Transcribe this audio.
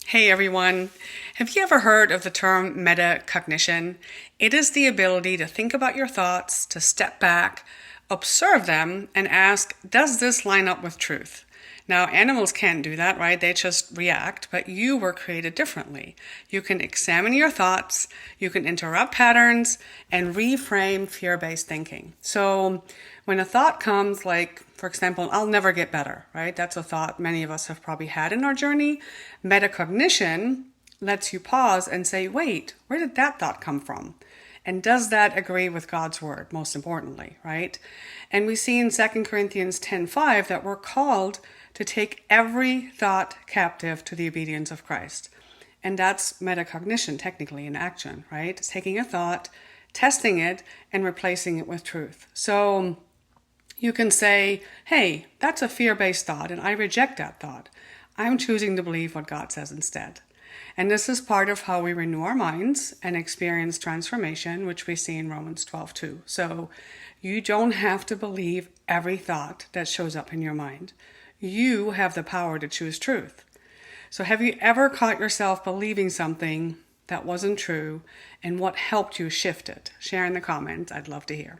Hey everyone, have you ever heard of the term metacognition? It is the ability to think about your thoughts, to step back, observe them, and ask, does this line up with truth? Now, animals can't do that, right? They just react, but you were created differently. You can examine your thoughts, you can interrupt patterns, and reframe fear-based thinking. So when a thought comes like, for example, I'll never get better, right? That's a thought many of us have probably had in our journey. Metacognition lets you pause and say, wait, where did that thought come from? And does that agree with God's word, most importantly, right? And we see in 2 Corinthians 10:5 that we're called to take every thought captive to the obedience of Christ. And that's metacognition, technically, in action, right? It's taking a thought, testing it, and replacing it with truth. So you can say, hey, that's a fear-based thought, and I reject that thought. I'm choosing to believe what God says instead. And this is part of how we renew our minds and experience transformation, which we see in Romans 12:2. So you don't have to believe every thought that shows up in your mind. You have the power to choose truth. So have you ever caught yourself believing something that wasn't true, and what helped you shift it? Share in the comments. I'd love to hear.